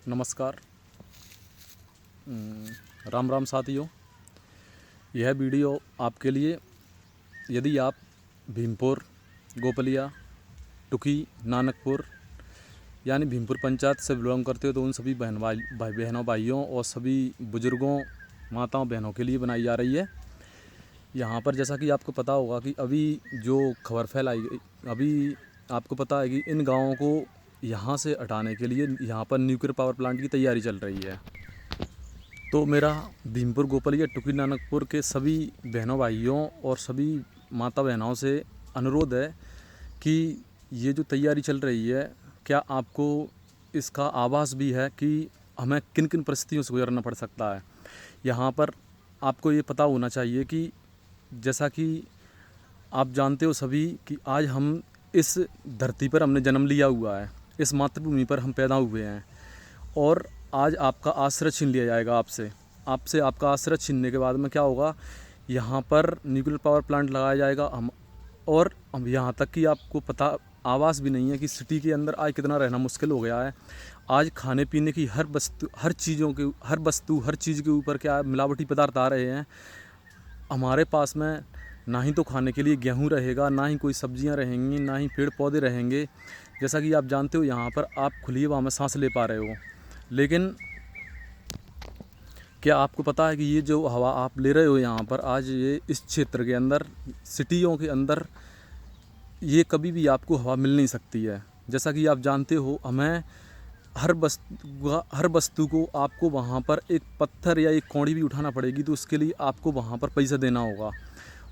नमस्कार। राम राम साथियों। यह वीडियो आपके लिए, यदि आप भीमपुर, गोपलिया, टुकी, नानकपुर यानी भीमपुर पंचायत से बिलोंग करते हो तो उन सभी बहनों भाइयों और सभी बुज़ुर्गों, माताओं बहनों के लिए बनाई जा रही है। यहाँ पर जैसा कि आपको पता होगा कि अभी जो खबर फैलाई गई, अभी आपको पता है कि इन गाँवों को यहाँ से हटाने के लिए यहाँ पर न्यूक्लियर पावर प्लांट की तैयारी चल रही है। तो मेरा भीमपुर, गोपलिया, टुकी, नानकपुर के सभी बहनों भाइयों और सभी माता बहनों से अनुरोध है कि ये जो तैयारी चल रही है, क्या आपको इसका आभास भी है कि हमें किन किन परिस्थितियों से गुजरना पड़ सकता है। यहाँ पर आपको ये पता होना चाहिए कि जैसा कि आप जानते हो सभी कि आज हम इस धरती पर हमने जन्म लिया हुआ है, इस मातृभूमि पर हम पैदा हुए हैं और आज आपका आश्रय छीन लिया जाएगा आपसे आपका आश्रय छीनने के बाद में क्या होगा, यहाँ पर न्यूक्लियर पावर प्लांट लगाया जाएगा। हम यहाँ तक कि आपको पता आवास भी नहीं है कि सिटी के अंदर आज कितना रहना मुश्किल हो गया है। आज खाने पीने की हर चीज़ के ऊपर क्या मिलावटी पदार्थ आ रहे हैं। हमारे पास में ना ही तो खाने के लिए गेहूँ रहेगा, ना ही कोई सब्जियां रहेंगी, ना ही पेड़ पौधे रहेंगे। जैसा कि आप जानते हो यहाँ पर आप खुली हवा में सांस ले पा रहे हो, लेकिन क्या आपको पता है कि ये जो हवा आप ले रहे हो यहाँ पर आज ये इस क्षेत्र के अंदर, सिटियों के अंदर ये कभी भी आपको हवा मिल नहीं सकती है। जैसा कि आप जानते हो हमें हर वस्तु को आपको वहाँ पर एक पत्थर या एक कौड़ी भी उठाना पड़ेगी तो उसके लिए आपको वहाँ पर पैसा देना होगा।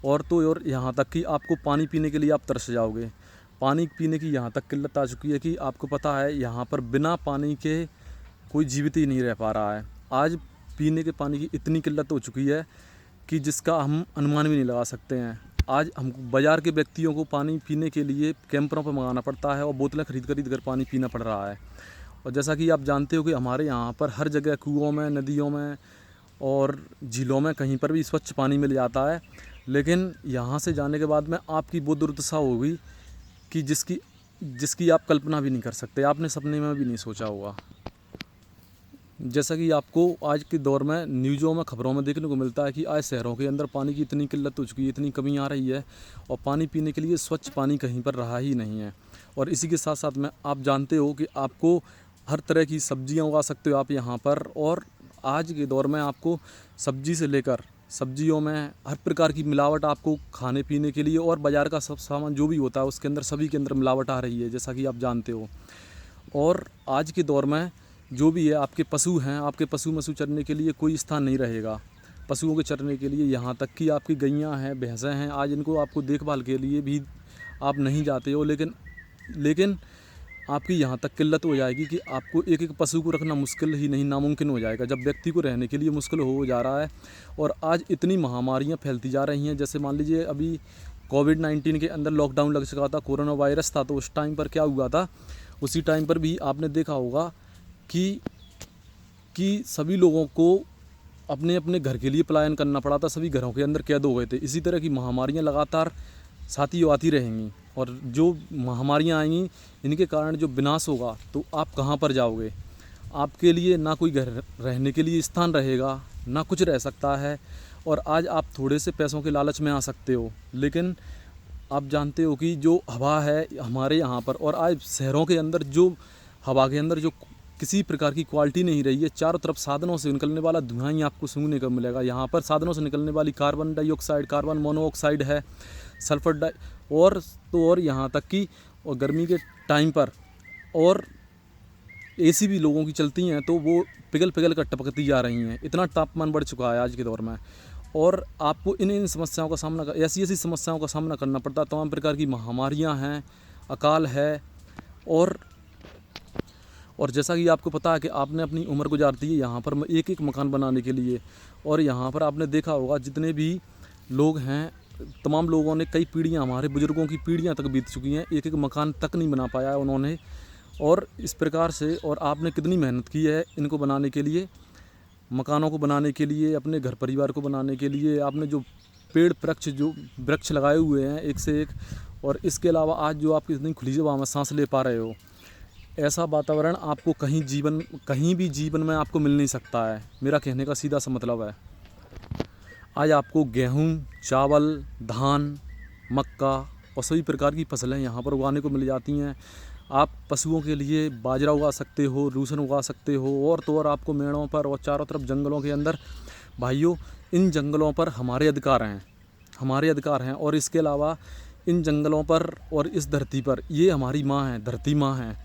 और यहाँ तक कि आपको पानी पीने के लिए आप तरस जाओगे। पानी पीने की यहाँ तक किल्लत आ चुकी है कि आपको पता है यहाँ पर बिना पानी के कोई जीवित ही नहीं रह पा रहा है। आज पीने के पानी की इतनी किल्लत हो चुकी है कि जिसका हम अनुमान भी नहीं लगा सकते हैं। आज हम बाज़ार के व्यक्तियों को पानी पीने के लिए कैंपरों पर मंगाना पड़ता है और बोतलें खरीद कर पानी पीना पड़ रहा है। और जैसा कि आप जानते हो कि हमारे यहाँ पर हर जगह कुओं में, नदियों में और झीलों में कहीं पर भी स्वच्छ पानी मिल जाता है, लेकिन यहाँ से जाने के बाद में आपकी वो दुर्दशा होगी कि जिसकी आप कल्पना भी नहीं कर सकते, आपने सपने में भी नहीं सोचा होगा। जैसा कि आपको आज के दौर में न्यूज़ों में, खबरों में देखने को मिलता है कि आज शहरों के अंदर पानी की इतनी किल्लत हो चुकी है, इतनी कमी आ रही है और पानी पीने के लिए स्वच्छ पानी कहीं पर रहा ही नहीं है। और इसी के साथ साथ में आप जानते हो कि आपको हर तरह की सब्जियां उगा सकते हो आप यहाँ पर, और आज के दौर में आपको सब्जी से लेकर सब्जियों में हर प्रकार की मिलावट आपको खाने पीने के लिए, और बाज़ार का सब सामान जो भी होता है उसके अंदर सभी के अंदर मिलावट आ रही है, जैसा कि आप जानते हो। और आज के दौर में जो भी है, आपके पशु हैं, आपके पशु चरने के लिए कोई स्थान नहीं रहेगा। पशुओं के चरने के लिए यहाँ तक कि आपकी गैयाँ हैं, भैंसें हैं, आज इनको आपको देखभाल के लिए भी आप नहीं जाते हो। लेकिन आपकी यहाँ तक किल्लत हो जाएगी कि आपको एक एक पशु को रखना मुश्किल ही नहीं, नामुमकिन हो जाएगा, जब व्यक्ति को रहने के लिए मुश्किल हो जा रहा है। और आज इतनी महामारियाँ फैलती जा रही हैं, जैसे मान लीजिए अभी कोविड-19 के अंदर लॉकडाउन लग चुका था, कोरोना वायरस था, तो उस टाइम पर क्या हुआ था, उसी टाइम पर भी आपने देखा होगा कि सभी लोगों को अपने अपने घर के लिए पलायन करना पड़ा था, सभी घरों के अंदर कैद हो गए थे। इसी तरह की महामारियां लगातार साथी आती रहेंगी, और जो महामारियां आएंगी इनके कारण जो विनाश होगा तो आप कहां पर जाओगे। आपके लिए ना कोई घर रहने के लिए स्थान रहेगा, ना कुछ रह सकता है। और आज आप थोड़े से पैसों के लालच में आ सकते हो, लेकिन आप जानते हो कि जो हवा है हमारे यहाँ पर, और आज शहरों के अंदर जो हवा के अंदर जो किसी प्रकार की क्वालिटी नहीं रही है, चारों तरफ साधनों से निकलने वाला धुआं ही आपको सूंघने को मिलेगा। यहाँ पर साधनों से निकलने वाली कार्बन डाइऑक्साइड, कार्बन मोनोऑक्साइड है, सल्फर और यहाँ तक कि और गर्मी के टाइम पर और एसी भी लोगों की चलती हैं तो वो पिघल पिघल कर टपकती जा रही हैं। इतना तापमान बढ़ चुका है आज के दौर में, और आपको इन समस्याओं का सामना ऐसी समस्याओं का सामना करना पड़ता है। तमाम प्रकार की महामारियाँ हैं, अकाल है, और जैसा कि आपको पता है कि आपने अपनी उम्र गुजार दी है यहाँ पर एक एक मकान बनाने के लिए। और यहाँ पर आपने देखा होगा जितने भी लोग हैं, तमाम लोगों ने कई पीढ़ियाँ, हमारे बुज़ुर्गों की पीढ़ियाँ तक बीत चुकी हैं, एक एक मकान तक नहीं बना पाया है उन्होंने। और इस प्रकार से, और आपने कितनी मेहनत की है इनको बनाने के लिए, मकानों को बनाने के लिए, अपने घर परिवार को बनाने के लिए। आपने जो वृक्ष लगाए हुए हैं एक से एक, और इसके अलावा आज जो आप इतनी खुली हवा में सांस ले पा रहे हो, ऐसा वातावरण आपको कहीं भी जीवन में आपको मिल नहीं सकता है। मेरा कहने का सीधा सा मतलब है, आज आपको गेहूँ, चावल, धान, मक्का और सभी प्रकार की फसलें यहाँ पर उगाने को मिल जाती हैं। आप पशुओं के लिए बाजरा उगा सकते हो, रूसन उगा सकते हो, और तो और आपको मेड़ों पर और चारों तरफ जंगलों के अंदर, भाइयों इन जंगलों पर हमारे अधिकार हैं। और इसके अलावा इन जंगलों पर और इस धरती पर ये हमारी माँ है, धरती माँ है।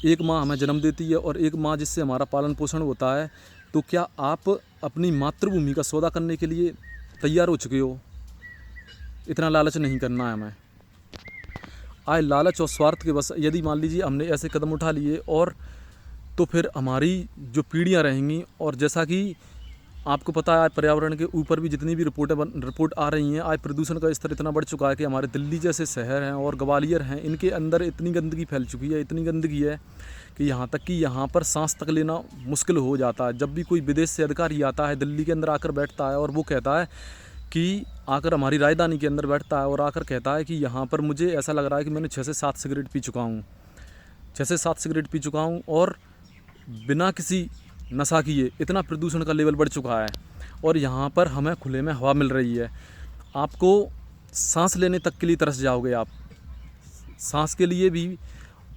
एक माँ हमें जन्म देती है और एक माँ जिससे हमारा पालन पोषण होता है। तो क्या आप अपनी मातृभूमि का सौदा करने के लिए तैयार हो चुके हो? इतना लालच नहीं करना है हमें। आज लालच और स्वार्थ के बस यदि मान लीजिए हमने ऐसे कदम उठा लिए, और तो फिर हमारी जो पीढ़ियां रहेंगी, और जैसा कि आपको पता है आज पर्यावरण के ऊपर भी जितनी भी रिपोर्ट आ रही हैं, आज प्रदूषण का स्तर इतना बढ़ चुका है कि हमारे दिल्ली जैसे शहर हैं और ग्वालियर हैं, इनके अंदर इतनी गंदगी फैल चुकी है, इतनी गंदगी है कि यहाँ तक कि यहाँ पर सांस तक लेना मुश्किल हो जाता है। जब भी कोई विदेश से अधिकारी आता है, दिल्ली के अंदर आकर बैठता है और वो कहता है कि आकर हमारी राजधानी के अंदर बैठता है और आकर कहता है कि यहाँ पर मुझे ऐसा लग रहा है कि मैंने 6 से 7 सिगरेट पी चुका हूँ, 6 से 7 सिगरेट पी चुका हूँ, और बिना किसी नशा किए इतना प्रदूषण का लेवल बढ़ चुका है। और यहाँ पर हमें खुले में हवा मिल रही है, आपको सांस लेने तक के लिए तरस जाओगे आप, सांस के लिए भी।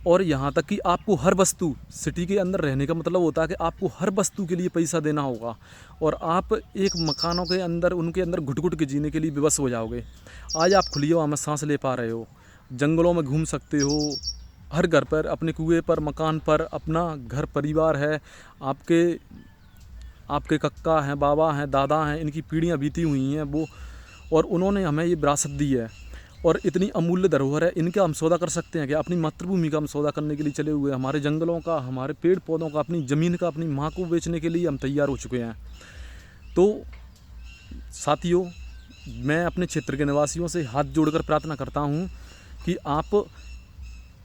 और यहाँ तक कि आपको हर वस्तु, सिटी के अंदर रहने का मतलब होता है कि आपको हर वस्तु के लिए पैसा देना होगा, और आप एक मकानों के अंदर, उनके अंदर घुट घुट के जीने के लिए विवश हो जाओगे। आज आप खुली हवा में सांस ले पा रहे हो, जंगलों में घूम सकते हो, हर घर पर, अपने कुएं पर, मकान पर अपना घर परिवार है, आपके कक्का हैं, बाबा हैं, दादा हैं, इनकी पीढ़ियाँ बीती हुई हैं वो, और उन्होंने हमें ये विरासत दी है। और इतनी अमूल्य धरोहर है, इनका हम सौदा कर सकते हैं कि अपनी मातृभूमि का हम सौदा करने के लिए चले हुए, हमारे जंगलों का, हमारे पेड़ पौधों का, अपनी ज़मीन का, अपनी माँ को बेचने के लिए हम तैयार हो चुके हैं। तो साथियों, मैं अपने क्षेत्र के निवासियों से हाथ जोड़कर प्रार्थना करता हूँ कि आप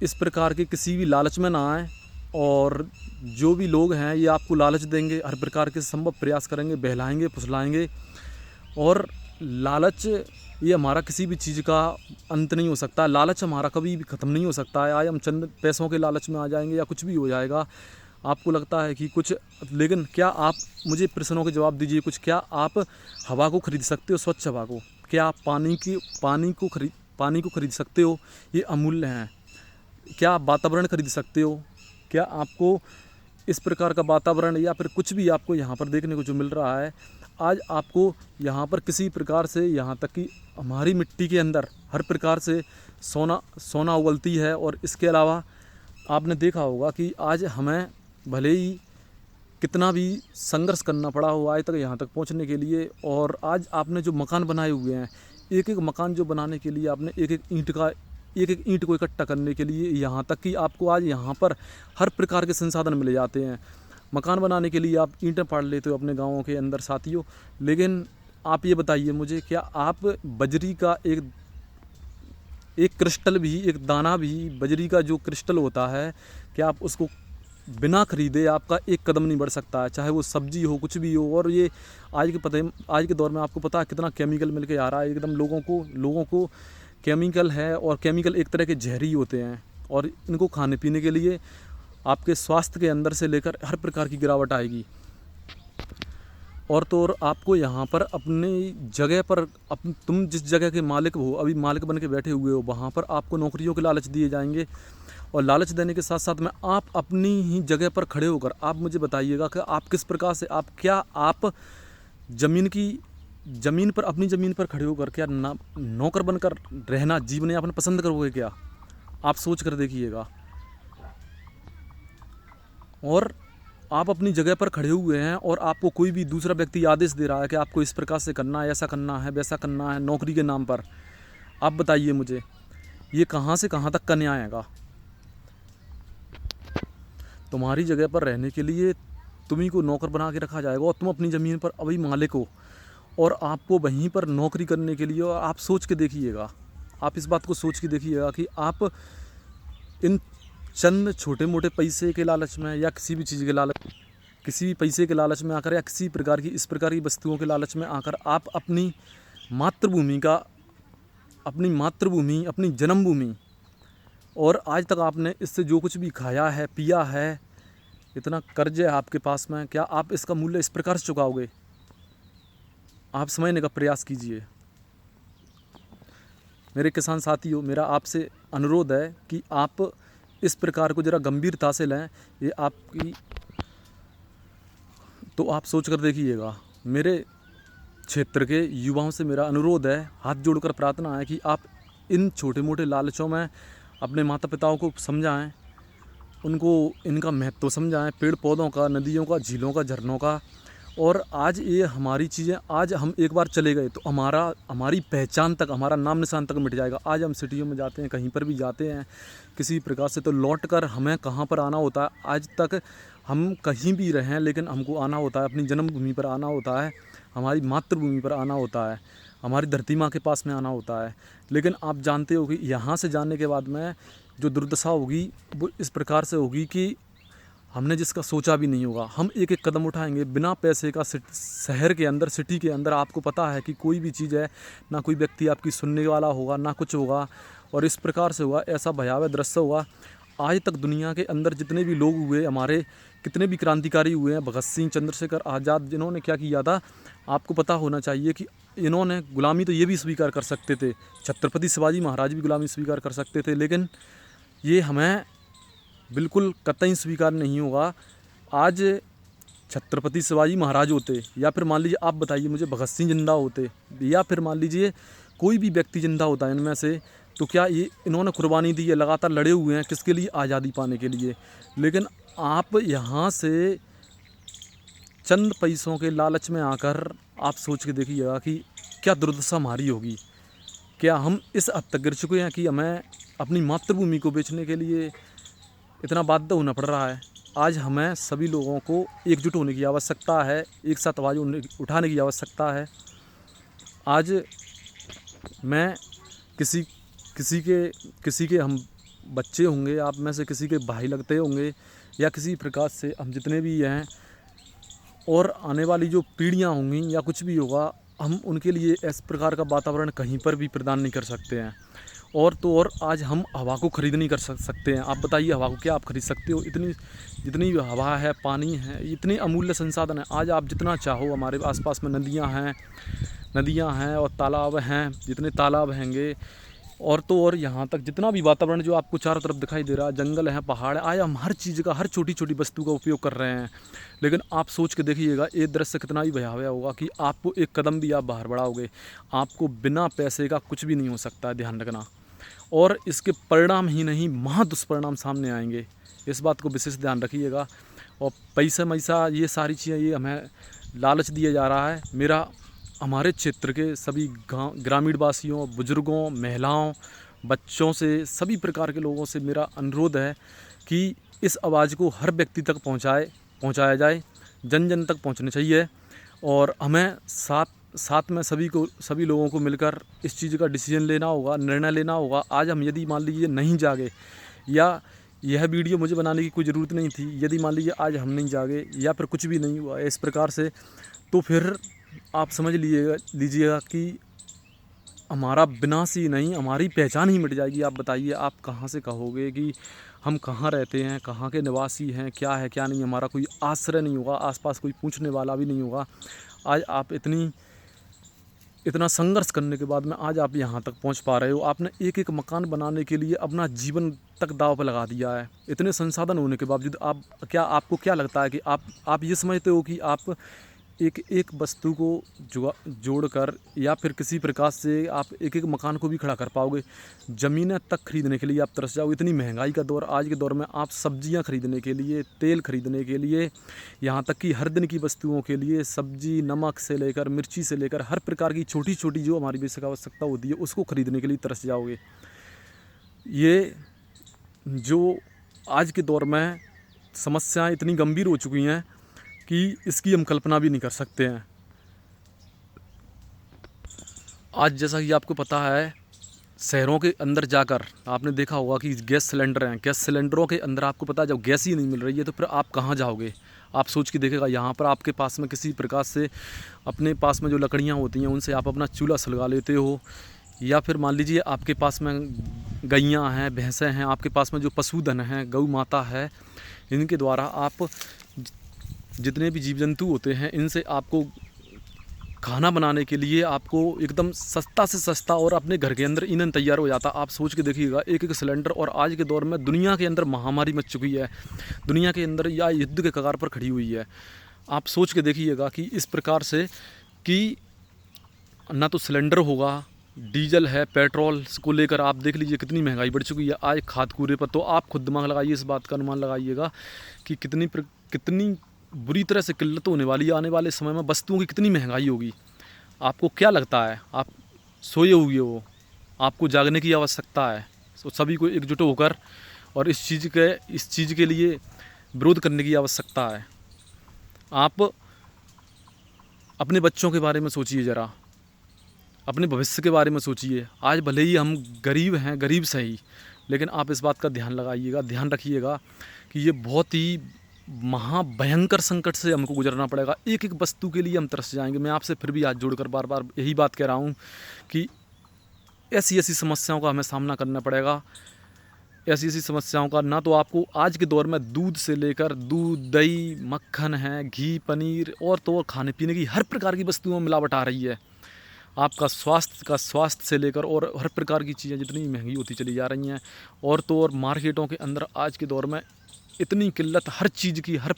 इस प्रकार के किसी भी लालच में ना आएँ, और जो भी लोग हैं ये आपको लालच देंगे, हर प्रकार के संभव प्रयास करेंगे, बहलाएंगे, फुसलाएंगे। और लालच ये हमारा किसी भी चीज़ का अंत नहीं हो सकता, लालच हमारा कभी भी ख़त्म नहीं हो सकता है। आज हम चंद पैसों के लालच में आ जाएंगे या कुछ भी हो जाएगा, आपको लगता है कि कुछ, लेकिन क्या आप मुझे प्रश्नों के जवाब दीजिए कुछ। क्या आप हवा को खरीद सकते हो, स्वच्छ हवा को? क्या आप पानी को खरीद सकते हो? ये अमूल्य हैं। क्या आप वातावरण खरीद सकते हो? क्या आपको इस प्रकार का वातावरण या फिर कुछ भी आपको यहाँ पर देखने को जो मिल रहा है, आज आपको यहाँ पर किसी प्रकार से, यहाँ तक कि हमारी मिट्टी के अंदर हर प्रकार से सोना उगलती है। और इसके अलावा आपने देखा होगा कि आज हमें भले ही कितना भी संघर्ष करना पड़ा हो आज तक यहाँ तक पहुँचने के लिए, और आज आपने जो मकान बनाए हुए हैं, एक एक मकान जो बनाने के लिए आपने एक एक ईंट को इकट्ठा करने के लिए, यहाँ तक कि आपको आज यहाँ पर हर प्रकार के संसाधन मिल जाते हैं। मकान बनाने के लिए आप ईंटें पाड़ लेते हो अपने गाँवों के अंदर साथियों, लेकिन आप ये बताइए मुझे, क्या आप बजरी का एक क्रिस्टल भी, एक दाना भी बजरी का जो क्रिस्टल होता है, क्या आप उसको बिना खरीदे आपका एक कदम नहीं बढ़ सकता है, चाहे वो सब्जी हो, कुछ भी हो। और ये आज के दौर में आपको पता है कितना केमिकल मिल के आ रहा है, एकदम लोगों को केमिकल है, और केमिकल एक तरह के जहरी होते हैं, और इनको खाने पीने के लिए आपके स्वास्थ्य के अंदर से लेकर हर प्रकार की गिरावट आएगी। और तो और आपको यहाँ पर अपनी जगह पर, तुम जिस जगह के मालिक हो, अभी मालिक बन के बैठे हुए हो, वहाँ पर आपको नौकरियों के लालच दिए जाएंगे। और लालच देने के साथ साथ में आप अपनी ही जगह पर खड़े होकर आप मुझे बताइएगा कि आप किस प्रकार से, आप अपनी ज़मीन पर खड़े होकर क्या नौकर बनकर रहना, जीवन यापन पसंद करोगे क्या? आप सोच कर देखिएगा। और आप अपनी जगह पर खड़े हुए हैं और आपको कोई भी दूसरा व्यक्ति आदेश दे रहा है कि आपको इस प्रकार से करना है, ऐसा करना है, वैसा करना है, नौकरी के नाम पर। आप बताइए मुझे, ये कहाँ से कहाँ तक का न्याय आएगा? तुम्हारी जगह पर रहने के लिए तुम्ही को नौकर बना के रखा जाएगा, और तुम अपनी ज़मीन पर अभी मालिक हो, और आपको वहीं पर नौकरी करने के लिए। और आप सोच के देखिएगा, आप इस बात को सोच के देखिएगा कि आप इन चंद छोटे मोटे पैसे के लालच में, या किसी भी चीज़ के लालच, किसी भी पैसे के लालच में आकर, या किसी प्रकार की इस प्रकार की वस्तुओं के लालच में आकर आप अपनी मातृभूमि, अपनी जन्मभूमि और आज तक आपने इससे जो कुछ भी खाया है, पिया है, इतना कर्ज है आपके पास में, क्या आप इसका मूल्य इस प्रकार से चुकाओगे? आप समझने का प्रयास कीजिए। मेरे किसान साथियों, मेरा आपसे अनुरोध है कि आप इस प्रकार को ज़रा गंभीरता से लें। ये आपकी, तो आप सोच कर देखिएगा। मेरे क्षेत्र के युवाओं से मेरा अनुरोध है, हाथ जोड़कर प्रार्थना है कि आप इन छोटे मोटे लालचों में अपने माता पिताओं को समझाएं, उनको इनका महत्व समझाएं, पेड़ पौधों का, नदियों का, झीलों का, झरनों का। और आज ये हमारी चीज़ें, आज हम एक बार चले गए तो हमारी पहचान तक, हमारा नाम निशान तक मिट जाएगा। आज हम सिटियों में जाते हैं, कहीं पर भी जाते हैं किसी प्रकार से, तो लौट कर हमें कहाँ पर आना होता है? आज तक हम कहीं भी रहें, लेकिन हमको आना होता है, अपनी जन्मभूमि पर आना होता है, हमारी मातृभूमि पर आना होता है, हमारी धरती माँ के पास में आना होता है। लेकिन आप जानते हो कि यहाँ से जाने के बाद में जो दुर्दशा होगी वो इस प्रकार से होगी कि हमने जिसका सोचा भी नहीं होगा। हम एक एक कदम उठाएंगे बिना पैसे का। शहर के अंदर, सिटी के अंदर आपको पता है कि कोई भी चीज़ है, ना कोई व्यक्ति आपकी सुनने वाला होगा, ना कुछ होगा, और इस प्रकार से होगा, ऐसा भयावह दृश्य होगा। आज तक दुनिया के अंदर जितने भी लोग हुए, हमारे कितने भी क्रांतिकारी हुए हैं, भगत सिंह, चंद्रशेखर आज़ाद, जिन्होंने क्या किया था, आपको पता होना चाहिए कि इन्होंने गुलामी तो ये भी स्वीकार कर सकते थे, छत्रपति शिवाजी महाराज भी गुलामी स्वीकार कर सकते थे, लेकिन ये हमें बिल्कुल कतई स्वीकार नहीं होगा। आज छत्रपति शिवाजी महाराज होते, या फिर मान लीजिए, आप बताइए मुझे, भगत सिंह जिंदा होते, या फिर मान लीजिए कोई भी व्यक्ति जिंदा होता है इनमें से, तो क्या ये इन्होंने कुर्बानी दी है, लगातार लड़े हुए हैं किसके लिए? आज़ादी पाने के लिए। लेकिन आप यहाँ से चंद पैसों के लालच में आकर आप सोच के देखिएगा कि क्या दुर्दशा हमारी होगी। क्या हम इस हद तक गिर चुके हैं कि हमें अपनी मातृभूमि को बेचने के लिए इतना बाध्य होना पड़ रहा है? आज हमें सभी लोगों को एकजुट होने की आवश्यकता है, एक साथ आवाज़ उठाने की आवश्यकता है। आज मैं किसी के हम बच्चे होंगे, आप में से किसी के भाई लगते होंगे, या किसी प्रकार से हम जितने भी हैं, और आने वाली जो पीढ़ियां होंगी या कुछ भी होगा, हम उनके लिए इस प्रकार का वातावरण कहीं पर भी प्रदान नहीं कर सकते हैं। और तो और आज हम हवा को ख़रीद नहीं कर सकते हैं। आप बताइए, हवा को क्या आप खरीद सकते हो? इतनी जितनी हवा है, पानी है, इतने अमूल्य संसाधन है। आज आप जितना चाहो, हमारे आसपास में नदियां हैं और तालाब हैं, जितने तालाब हैंगे, और तो और यहाँ तक जितना भी वातावरण जो आपको चारों तरफ दिखाई दे रहा है, जंगल है, पहाड़ है, आज हम हर चीज़ का, हर छोटी छोटी वस्तु का उपयोग कर रहे हैं। लेकिन आप सोच के देखिएगा, ये दृश्य कितना ही भयावह होगा कि आपको एक कदम भी आप बाहर बढ़ाओगे, आपको बिना पैसे का कुछ भी नहीं हो सकता है, ध्यान रखना। और इसके परिणाम ही नहीं, महा दुष्परिणाम सामने आएंगे, इस बात को विशेष ध्यान रखिएगा। और पैसा ये सारी चीज़ें, ये हमें लालच दिया जा रहा है। मेरा हमारे क्षेत्र के सभी ग्रामीण वासियों, बुजुर्गों, महिलाओं, बच्चों से, सभी प्रकार के लोगों से मेरा अनुरोध है कि इस आवाज़ को हर व्यक्ति तक पहुंचाया जाए, जन जन तक पहुंचनी चाहिए। और हमें साथ में सभी लोगों को मिलकर इस चीज़ का डिसीजन लेना होगा, निर्णय लेना होगा। आज हम यदि मान लीजिए नहीं जागे, या यह वीडियो मुझे बनाने की कोई ज़रूरत नहीं थी, यदि मान लीजिए आज हम नहीं जागे, या फिर कुछ भी नहीं हुआ इस प्रकार से, तो फिर आप समझ लीजिएगा कि हमारा विनाश ही नहीं, हमारी पहचान ही मिट जाएगी। आप बताइए, आप कहाँ से कहोगे कि हम कहाँ रहते हैं, कहाँ के निवासी हैं, क्या है क्या नहीं, हमारा कोई आश्रय नहीं होगा, आसपास कोई पूछने वाला भी नहीं होगा। आज आप इतना संघर्ष करने के बाद में आज आप यहाँ तक पहुँच पा रहे हो। आपने एक एक मकान बनाने के लिए अपना जीवन तक दांव पर लगा दिया है। इतने संसाधन होने के बावजूद आपको क्या लगता है कि आप ये समझते हो कि आप एक एक वस्तु को जोड़कर या फिर किसी प्रकार से आप एक एक मकान को भी खड़ा कर पाओगे? ज़मीनें तक खरीदने के लिए आप तरस जाओ। इतनी महंगाई का दौर, आज के दौर में आप सब्जियां खरीदने के लिए, तेल खरीदने के लिए, यहाँ तक कि हर दिन की वस्तुओं के लिए, सब्जी, नमक से लेकर मिर्ची से लेकर हर प्रकार की छोटी छोटी जो हमारी बेसिक आवश्यकता होती है, उसको खरीदने के लिए तरस जाओगे। ये जो आज के दौर में समस्याएँ इतनी गंभीर हो चुकी हैं कि इसकी हम कल्पना भी नहीं कर सकते हैं। आज जैसा कि आपको पता है, शहरों के अंदर जाकर आपने देखा होगा कि गैस सिलेंडर हैं, गैस सिलेंडरों के अंदर आपको पता है जब गैस ही नहीं मिल रही है तो फिर आप कहाँ जाओगे? आप सोच के देखेगा, यहाँ पर आपके पास में किसी प्रकार से अपने पास में जो लकड़ियाँ होती हैं उनसे आप अपना चूल्हा सुलगा लेते हो, या फिर मान लीजिए आपके पास में गैयाँ हैं, भैंसें हैं, आपके पास में जो पशुधन हैं, गौ माता है, इनके द्वारा आप जितने भी जीव जंतु होते हैं इनसे आपको खाना बनाने के लिए आपको एकदम सस्ता से सस्ता और अपने घर के अंदर ईंधन तैयार हो जाता। आप सोच के देखिएगा, एक एक सिलेंडर। और आज के दौर में दुनिया के अंदर महामारी मच चुकी है, दुनिया के अंदर या युद्ध के कगार पर खड़ी हुई है। आप सोच के देखिएगा कि इस प्रकार से कि ना तो सिलेंडर होगा, डीजल है, पेट्रोल को लेकर आप देख लीजिए कितनी महंगाई बढ़ चुकी है। आज खाद कूड़े पर तो आप खुद दिमाग लगाइए, इस बात का अनुमान लगाइएगा कि कितनी बुरी तरह से किल्लत होने वाली है आने वाले समय में। वस्तुओं की कितनी महंगाई होगी। आपको क्या लगता है, आप सोए हुए हो, आपको जागने की आवश्यकता है। तो सभी को एकजुट होकर और इस चीज़ के लिए विरोध करने की आवश्यकता है। आप अपने बच्चों के बारे में सोचिए ज़रा, अपने भविष्य के बारे में सोचिए। आज भले ही हम गरीब हैं, गरीब सही, लेकिन आप इस बात का ध्यान रखिएगा कि ये बहुत ही महाभयंकर संकट से हमको गुजरना पड़ेगा। एक एक वस्तु के लिए हम तरस जाएंगे। मैं आपसे फिर भी हाथ जोड़कर बार बार यही बात कह रहा हूँ कि ऐसी ऐसी समस्याओं का हमें सामना करना पड़ेगा। ऐसी ऐसी समस्याओं का, ना तो आपको आज के दौर में दूध से लेकर दूध, दही, मक्खन है, घी, पनीर और तो और खाने पीने की हर प्रकार की वस्तुओं में मिलावट आ रही है। आपका स्वास्थ्य से लेकर और हर प्रकार की चीज़ें जितनी महंगी होती चली जा रही हैं। और तो और मार्केटों के अंदर आज के दौर में इतनी किल्लत, हर चीज़ की, हर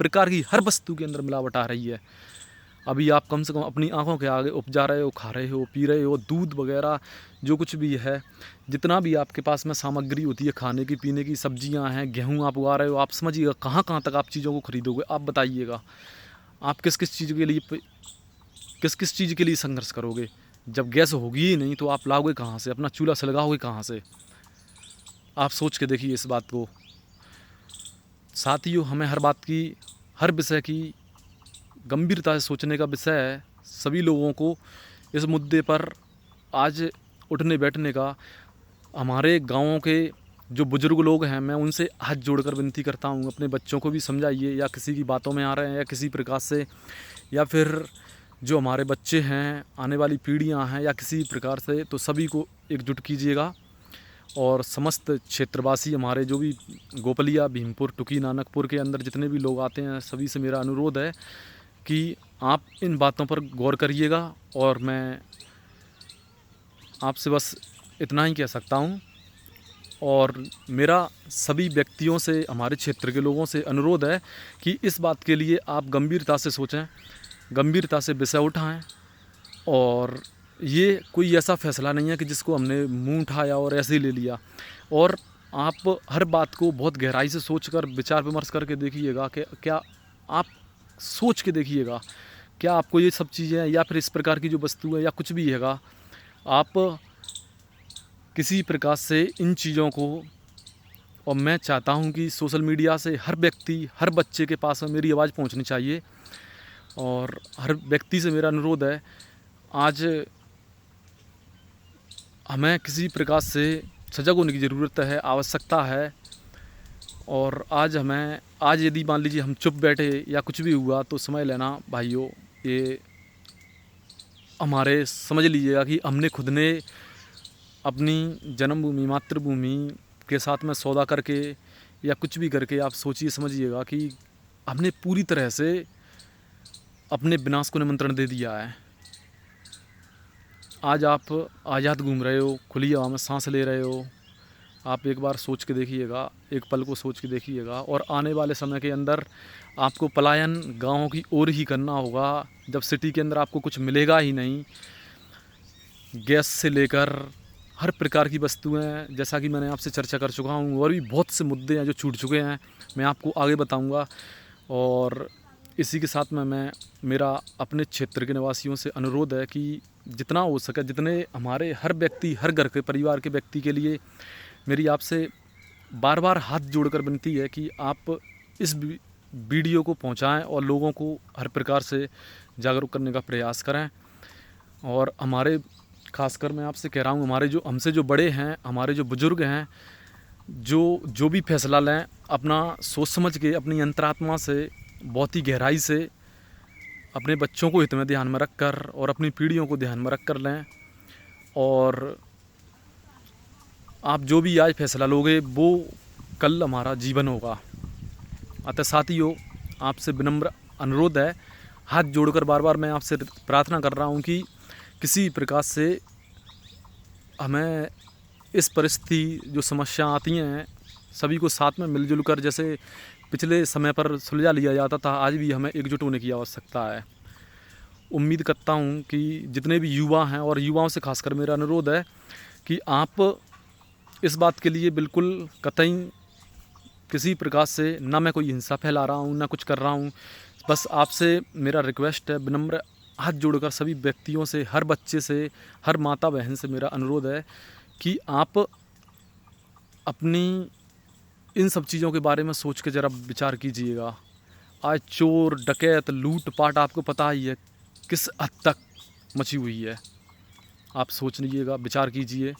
प्रकार की, हर वस्तु के अंदर मिलावट आ रही है। अभी आप कम से कम अपनी आंखों के आगे उपजा रहे हो, खा रहे हो, पी रहे हो, दूध वगैरह जो कुछ भी है, जितना भी आपके पास में सामग्री होती है खाने की, पीने की, सब्जियां हैं, गेहूं आप उगा रहे हो, आप समझिएगा कहाँ कहाँ तक आप चीज़ों को खरीदोगे। आप बताइएगा, आप किस किस चीज़ के लिए संघर्ष करोगे। जब गैस होगी ही नहीं तो आप लाओगे कहाँ से, अपना चूल्हा सलगाओगे कहाँ से। आप सोच के देखिए इस बात को। साथियों, हमें हर बात की, हर विषय की गंभीरता से सोचने का विषय है। सभी लोगों को इस मुद्दे पर आज उठने बैठने का। हमारे गाँवों के जो बुज़ुर्ग लोग हैं, मैं उनसे हाथ जोड़कर विनती करता हूँ, अपने बच्चों को भी समझाइए, या किसी की बातों में आ रहे हैं या किसी प्रकार से, या फिर जो हमारे बच्चे हैं, आने वाली पीढ़ियाँ हैं, या किसी प्रकार से, तो सभी को एकजुट कीजिएगा। और समस्त क्षेत्रवासी, हमारे जो भी गोपलिया, भीमपुर, टुकी, नानकपुर के अंदर जितने भी लोग आते हैं, सभी से मेरा अनुरोध है कि आप इन बातों पर गौर करिएगा। और मैं आपसे बस इतना ही कह सकता हूँ। और मेरा सभी व्यक्तियों से, हमारे क्षेत्र के लोगों से अनुरोध है कि इस बात के लिए आप गंभीरता से सोचें, गंभीरता से विषय उठाएं। और ये कोई ऐसा फैसला नहीं है कि जिसको हमने मुंह उठाया और ऐसे ही ले लिया। और आप हर बात को बहुत गहराई से सोचकर, विचार विमर्श करके देखिएगा कि क्या आप सोच के देखिएगा, क्या आपको ये सब चीज़ें या फिर इस प्रकार की जो वस्तु है या कुछ भी हैगा, आप किसी प्रकार से इन चीज़ों को। और मैं चाहता हूँ कि सोशल मीडिया से हर व्यक्ति, हर बच्चे के पास में मेरी आवाज़ पहुँचनी चाहिए। और हर व्यक्ति से मेरा अनुरोध है, आज हमें किसी प्रकार से सजग होने की ज़रूरत है, आवश्यकता है। और आज यदि मान लीजिए हम चुप बैठे या कुछ भी हुआ तो समझ लेना भाइयों, ये हमारे, समझ लीजिएगा कि हमने खुद ने अपनी जन्मभूमि, मातृभूमि के साथ में सौदा करके या कुछ भी करके, आप सोचिए समझिएगा कि हमने पूरी तरह से अपने विनाश को निमंत्रण दे दिया है। आज आप आज़ाद घूम रहे हो, खुली हवा में सांस ले रहे हो। आप एक बार सोच के देखिएगा, एक पल को सोच के देखिएगा। और आने वाले समय के अंदर आपको पलायन गाँव की ओर ही करना होगा, जब सिटी के अंदर आपको कुछ मिलेगा ही नहीं। गैस से लेकर हर प्रकार की वस्तुएं, जैसा कि मैंने आपसे चर्चा कर चुका हूँ, और भी बहुत से मुद्दे हैं जो छूट चुके हैं, मैं आपको आगे बताऊँगा। और इसी के साथ में मेरा अपने क्षेत्र के निवासियों से अनुरोध है कि जितना हो सके, जितने हमारे हर व्यक्ति, हर घर के परिवार के व्यक्ति के लिए मेरी आपसे बार बार हाथ जोड़कर विनती है कि आप इस वीडियो को पहुंचाएं और लोगों को हर प्रकार से जागरूक करने का प्रयास करें। और हमारे, खासकर मैं आपसे कह रहा हूं, हमारे जो हमसे जो बड़े हैं, हमारे जो बुज़ुर्ग हैं, जो भी फैसला लें, अपना सोच समझ के, अपनी अंतरात्मा से, बहुत ही गहराई से, अपने बच्चों को हित में ध्यान में रखकर और अपनी पीढ़ियों को ध्यान में रख कर लें। और आप जो भी आज फैसला लोगे वो कल हमारा जीवन होगा। अतः साथियों, आपसे विनम्र अनुरोध है, हाथ जोड़कर बार बार मैं आपसे प्रार्थना कर रहा हूँ कि किसी प्रकार से हमें इस परिस्थिति जो समस्या आती हैं सभी को साथ में मिलजुल कर, जैसे पिछले समय पर सुलझा लिया जाता था, आज भी हमें एकजुट होने की आवश्यकता है। उम्मीद करता हूँ कि जितने भी युवा हैं, और युवाओं से खासकर मेरा अनुरोध है कि आप इस बात के लिए बिल्कुल कतई किसी प्रकार से, ना मैं कोई हिंसा फैला रहा हूँ ना कुछ कर रहा हूँ, बस आपसे मेरा रिक्वेस्ट है, विनम्र हाथ जोड़कर सभी व्यक्तियों से, हर बच्चे से, हर माता बहन से मेरा अनुरोध है कि आप अपनी इन सब चीज़ों के बारे में सोच के ज़रा विचार कीजिएगा। आज चोर डकैत लूट पाट आपको पता ही है किस हद तक मची हुई है। आप सोच लीजिएगा, विचार कीजिए,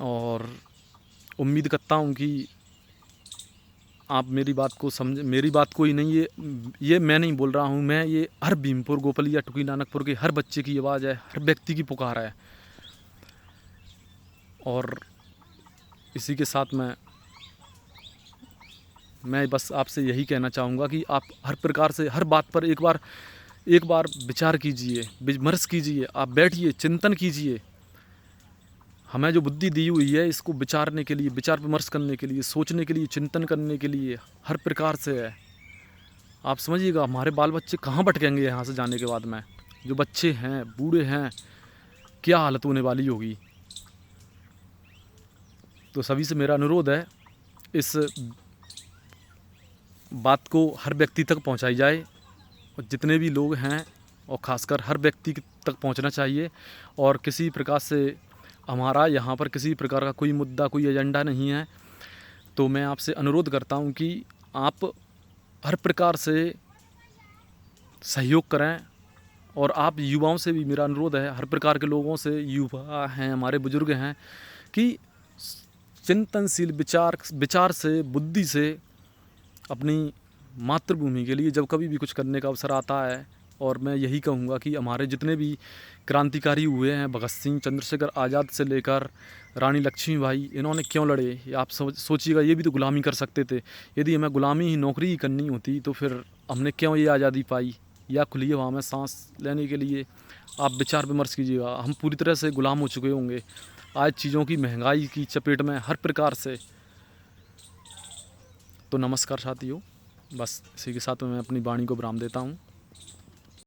और उम्मीद करता हूँ कि आप मेरी बात को समझ, मेरी बात कोई नहीं, ये मैं नहीं बोल रहा हूँ, मैं ये हर भीमपुर गोपलिया टुकी नानकपुर के हर बच्चे की आवाज़ है, हर व्यक्ति की पुकार है। और इसी के साथ मैं बस आपसे यही कहना चाहूँगा कि आप हर प्रकार से हर बात पर एक बार विचार कीजिए, विमर्श कीजिए, आप बैठिए, चिंतन कीजिए। हमें जो बुद्धि दी हुई है इसको विचारने के लिए, विचार विमर्श करने के लिए, सोचने के लिए, चिंतन करने के लिए हर प्रकार से है। आप समझिएगा हमारे बाल बच्चे कहाँ भटकेंगे यहाँ से जाने के बाद में। जो बच्चे हैं, बूढ़े हैं, क्या हालत होने वाली होगी। तो सभी से मेरा अनुरोध है, इस बात को हर व्यक्ति तक पहुँचाई जाए, और जितने भी लोग हैं, और ख़ासकर हर व्यक्ति तक पहुँचना चाहिए। और किसी प्रकार से हमारा यहाँ पर किसी प्रकार का कोई मुद्दा, कोई एजेंडा नहीं है। तो मैं आपसे अनुरोध करता हूँ कि आप हर प्रकार से सहयोग करें। और आप युवाओं से भी मेरा अनुरोध है, हर प्रकार के लोगों से, युवा हैं, हमारे बुजुर्ग हैं, कि चिंतनशील विचार से, बुद्धि से अपनी मातृभूमि के लिए जब कभी भी कुछ करने का अवसर आता है, और मैं यही कहूँगा कि हमारे जितने भी क्रांतिकारी हुए हैं, भगत सिंह, चंद्रशेखर आज़ाद से लेकर रानी लक्ष्मीबाई, इन्होंने क्यों लड़े, आप सोचिएगा, ये भी तो गुलामी कर सकते थे। यदि हमें गुलामी ही नौकरी ही करनी होती तो फिर हमने क्यों ये आज़ादी पाई, या खुली हवा में सांस लेने के लिए। आप विचार विमर्श कीजिएगा, हम पूरी तरह से गुलाम हो चुके होंगे आज चीज़ों की महंगाई की चपेट में हर प्रकार से। तो नमस्कार साथियों, बस इसी के साथ मैं अपनी वाणी को विराम देता हूँ।